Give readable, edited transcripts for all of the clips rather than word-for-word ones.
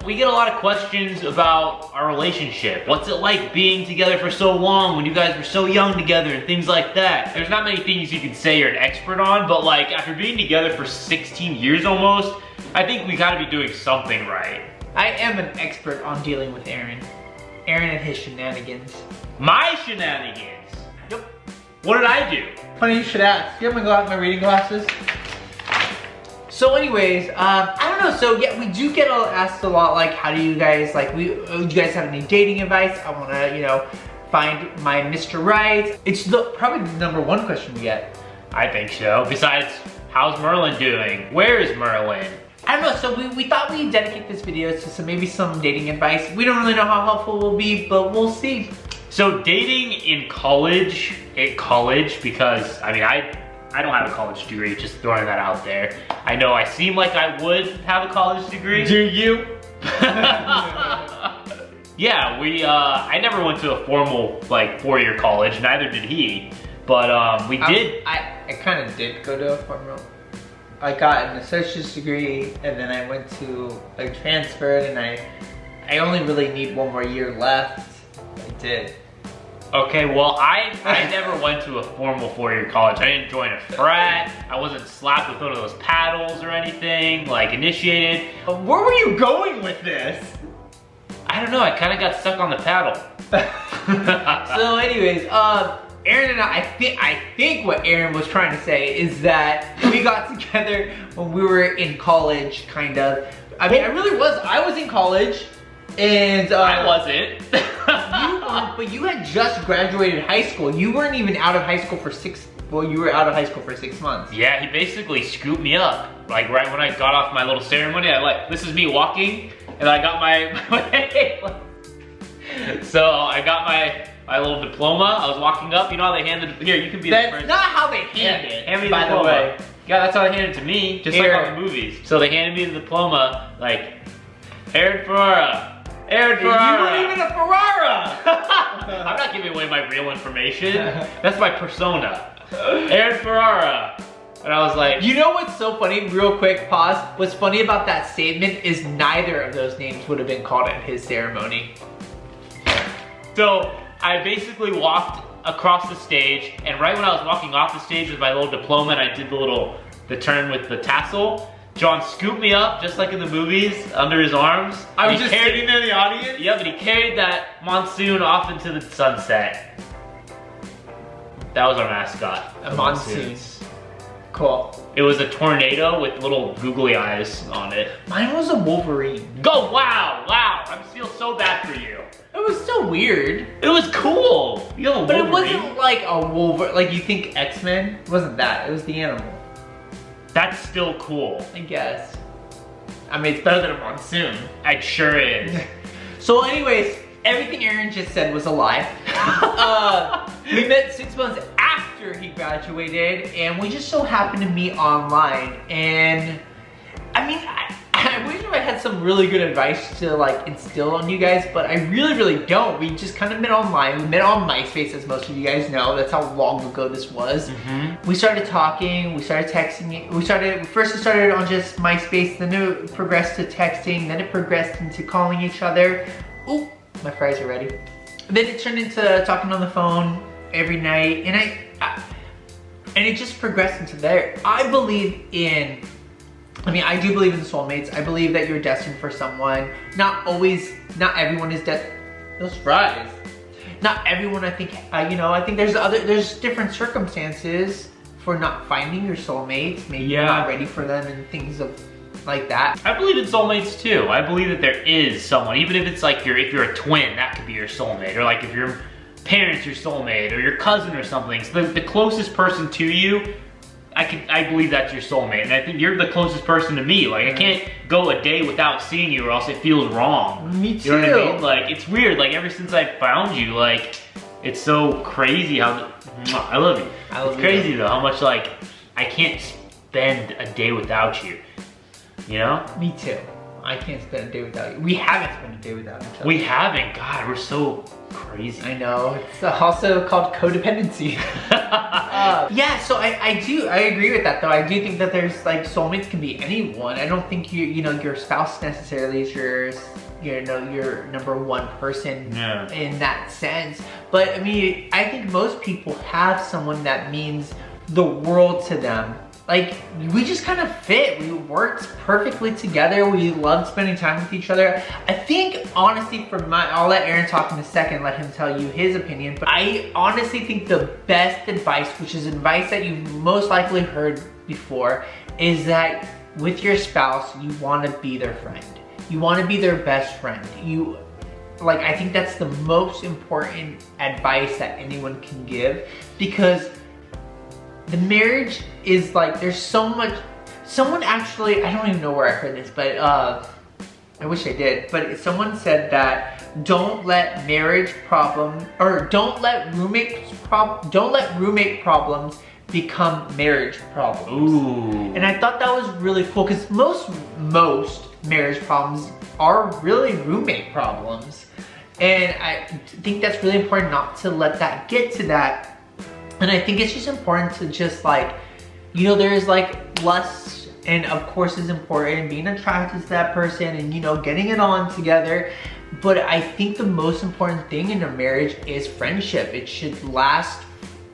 We get a lot of questions about our relationship. What's it like being together for so long when you guys were so young together and things like that? There's not many things you can say you're an expert on, but like after being together for 16 years almost, I think we gotta be doing something right. I am an expert on dealing with Aaron. Aaron and his shenanigans. My shenanigans? Yep. What did I do? Funny you should ask. Do you have my reading glasses? So anyways, I don't know, so yeah, we do get asked a lot, like, how do you guys, like, do you guys have any dating advice? I wanna, you know, find my Mr. Right. It's probably the #1 question we get. I think so. Besides, how's Merlin doing? Where is Merlin? I don't know, so we thought we'd dedicate this video to maybe some dating advice. We don't really know how helpful it will be, but we'll see. So dating in college, because, I mean, I don't have a college degree, just throwing that out there. I know I seem like I would have a college degree. Do you? Yeah, I never went to a formal, like, 4-year college, neither did he. But we did. I kind of did go to a formal. I got an associate's degree, and then I went to, like, transferred, and I only really need 1 more year left. I did. Okay, well, I never went to a formal 4-year college. I didn't join a frat. I wasn't slapped with one of those paddles or anything, like initiated. Where were you going with this? I don't know, I kind of got stuck on the paddle. So anyways, Aaron and I think what Aaron was trying to say is that we got together when we were in college, kind of. I mean, I was in college, and I wasn't. You weren't, but you had just graduated high school. You weren't even out of high school for you were out of high school for 6 months. Yeah, he basically scooped me up. Like right when I got off my little ceremony, this is me walking, and I got so I got my little diploma. I was walking up, you know how they handed, here, you can be the first. That's not how they hand it, hand me by the way. Yeah, that's how they handed it to me, just like on the movies. So they handed me the diploma, like, Aaron Ferrara. Aaron Ferrara. You weren't even a Ferrara. I'm not giving away my real information. That's my persona. Aaron Ferrara. And I was like, you know what's so funny? Real quick, pause. What's funny about that statement is neither of those names would have been called at his ceremony. So I basically walked across the stage, and right when I was walking off the stage with my little diploma and I did the turn with the tassel, John scooped me up, just like in the movies, under his arms. I was just sitting there in the audience? Yeah, but he carried that monsoon off into the sunset. That was our mascot. A monsoon. Cool. It was a tornado with little googly eyes on it. Mine was a Wolverine. Go, wow. I feel so bad for you. It was so weird. It was cool. You have a but Wolverine. It wasn't like a Wolverine, like you think X-Men? It wasn't that, it was the animal. That's still cool. I guess. I mean, it's better than a monsoon. It sure is. So anyways, everything Aaron just said was a lie. We met 6 months after he graduated, and we just so happened to meet online. And I mean, I wish I had some really good advice to like instill on you guys, but I really don't. We just kind of met online. We met on MySpace, as most of you guys know. That's how long ago this was. We started talking, we started texting. First it started on just MySpace, then it progressed to texting, then it progressed into calling each other. Ooh, my fries are ready. Then it turned into talking on the phone every night, and it just progressed into there. I do believe in soulmates. I believe that you're destined for someone. Not everyone is those fries. Not everyone, I think, I think there's different circumstances for not finding your soulmates. Maybe you're not ready for them and things like that. I believe in soulmates too. I believe that there is someone, even if it's like if you're a twin, that could be your soulmate, or like if your parents your soulmate, or your cousin or something. So the closest person to you, I believe that's your soulmate, and I think you're the closest person to me. Like, I can't go a day without seeing you or else it feels wrong. Me too. You know what I mean? Like, it's weird, like ever since I found you, like, it's so crazy how, I love you. It's crazy though, how much like, I can't spend a day without you. You know? Me too. I can't spend a day without you. We haven't spent a day without each other. We haven't. God, we're so crazy. I know. It's also called codependency. Yeah, so I agree with that though. I do think that there's like soulmates can be anyone. I don't think your spouse necessarily is your number one person in that sense. But I mean, I think most people have someone that means the world to them. Like, we just kind of fit. We worked perfectly together. We loved spending time with each other. I think, honestly, I'll let Aaron talk in a second, let him tell you his opinion. But I honestly think the best advice, which is advice that you've most likely heard before, is that with your spouse, you want to be their friend. You want to be their best friend. I think that's the most important advice that anyone can give, because the marriage is like, there's so much, someone actually, I don't even know where I heard this, but I wish I did, but someone said that don't let roommate problems become marriage problems. Ooh. And I thought that was really cool, because most marriage problems are really roommate problems. And I think that's really important not to let that get to that. And I think it's just important to just there's like lust, and of course is important, being attracted to that person and getting it on together. But I think the most important thing in a marriage is friendship. It should last,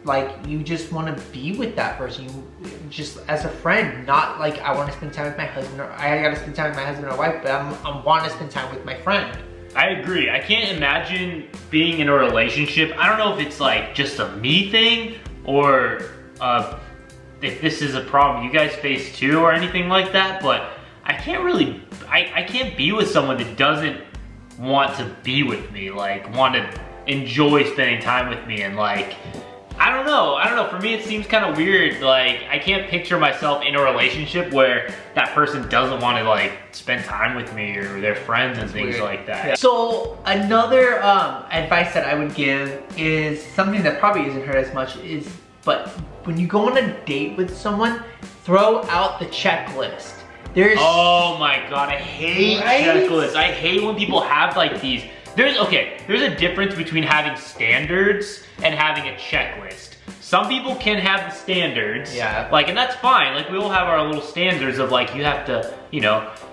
like, you just want to be with that person, just as a friend, not like I want to spend time with my husband, or I gotta spend time with my husband or wife, but I want to spend time with my friend. I agree. I can't imagine being in a relationship. I don't know if it's like just a me thing, or if this is a problem you guys face too or anything like that, but I can't be with someone that doesn't want to be with me, like want to enjoy spending time with me, and like, I don't know, for me it seems kind of weird. Like, I can't picture myself in a relationship where that person doesn't want to like spend time with me or their friends and things like that. Yeah. So another advice that I would give is something that probably isn't heard as much, but when you go on a date with someone, throw out the checklist. Oh my God, I hate checklists. I hate when people have like these. There's a difference between having standards and having a checklist. Some people can have the standards, and that's fine. Like, we all have our little standards of like, you have to,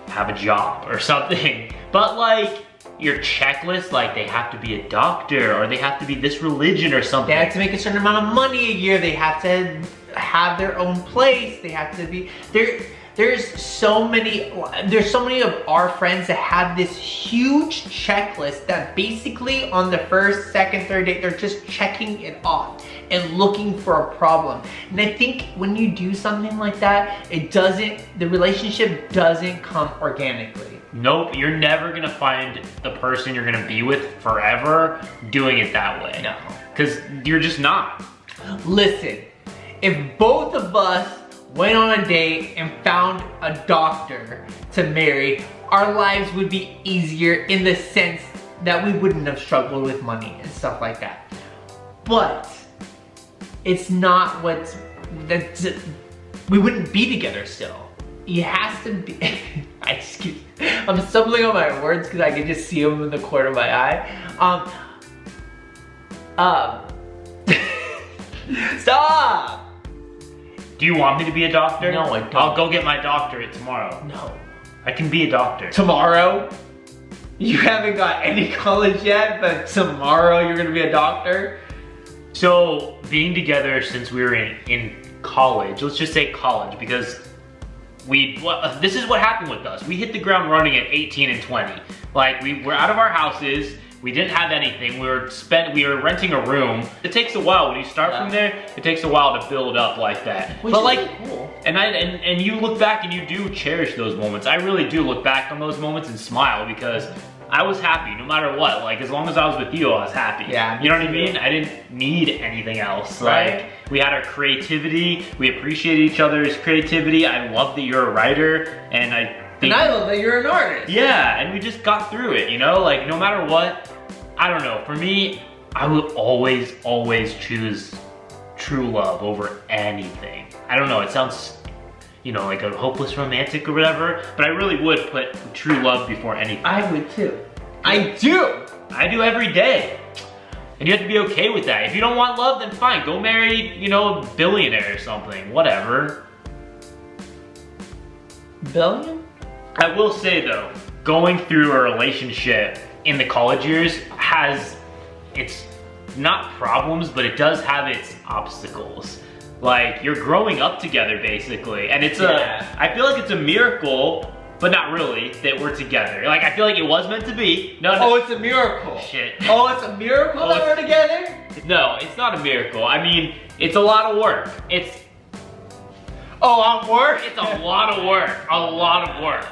have a job or something. But like, your checklist, like they have to be a doctor, or they have to be this religion or something. They have to make a certain amount of money a year. They have to have their own place. They have to be there. There's so many of our friends that have this huge checklist that basically on the first, second, third date, they're just checking it off and looking for a problem. And I think when you do something like that, the relationship doesn't come organically. Nope, you're never gonna find the person you're gonna be with forever doing it that way. No. Because you're just not. Listen, if both of us went on a date and found a doctor to marry, our lives would be easier in the sense that we wouldn't have struggled with money and stuff like that. But it's not we wouldn't be together still. It has to be, I'm stumbling on my words because I can just see them in the corner of my eye. Stop! Do you want me to be a doctor? No, I don't. I'll go get my doctorate tomorrow. No. I can be a doctor. Tomorrow? You haven't got any college yet, but tomorrow you're gonna be a doctor? So, being together since we were in college, let's just say college, because this is what happened with us. We hit the ground running at 18 and 20. Like, we were out of our houses. We didn't have anything. We were renting a room. It takes a while when you start from there. It takes a while to build up like that. Which but is like, really cool. And you look back and you do cherish those moments. I really do look back on those moments and smile, because I was happy no matter what. Like, as long as I was with you, I was happy. Yeah. You know what I mean? I didn't need anything else. Right. Like, we had our creativity. We appreciated each other's creativity. I love that you're a writer, and I love that you're an artist. Yeah, and we just got through it, like, no matter what. I don't know, for me, I will always, always choose true love over anything. I don't know, it sounds you know, like a hopeless romantic or whatever, but I really would put true love before anything. I would too. I do! I do every day. And you have to be okay with that. If you don't want love, then fine. Go marry, you know, a billionaire or something. Whatever. Billion? I will say though, going through a relationship in the college years has its not problems, but it does have its obstacles. Like, you're growing up together basically, and it's I feel like it's a miracle, but not really, that we're together. Like, I feel like it was meant to be. Oh, it's a miracle. Shit. Oh, it's a miracle that we're together? No, it's not a miracle. I mean, it's a lot of work. It's work? It's a lot of work. A lot of work.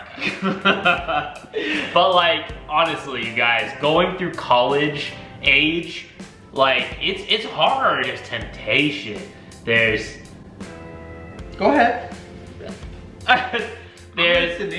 But like, honestly, you guys, going through college age, like, it's hard. There's temptation. There's... Go ahead. there's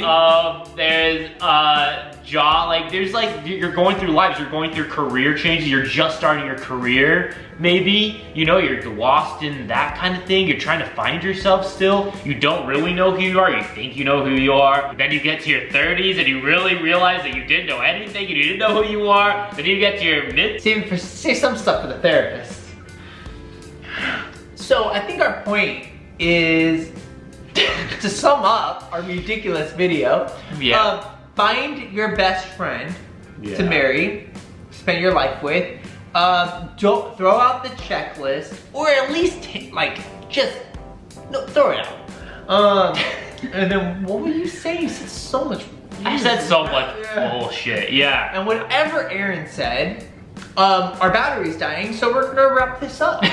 you're going through lives, you're going through career changes, you're just starting your career, maybe, you know, you're lost in that kind of thing, you're trying to find yourself still, you don't really know who you are, you think you know who you are, then you get to your 30s and you really realize that you didn't know anything, you didn't know who you are, then you get to your mid... Say some stuff for the therapist. So I think our point is, to sum up our ridiculous video, find your best friend to marry, spend your life with. Don't throw out the checklist, or at least throw it out. And then what were you saying? You said so much. I said so much bullshit. Yeah. And whatever Aaron said, our battery's dying, so we're gonna wrap this up.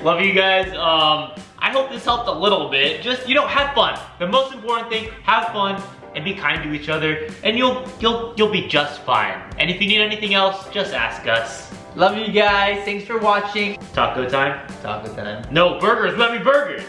Love you guys. I hope this helped a little bit. Just, you know, have fun. The most important thing, have fun and be kind to each other, and you'll be just fine. And if you need anything else, just ask us. Love you guys. Thanks for watching. Taco time? Taco time. No, burgers. Let me burgers.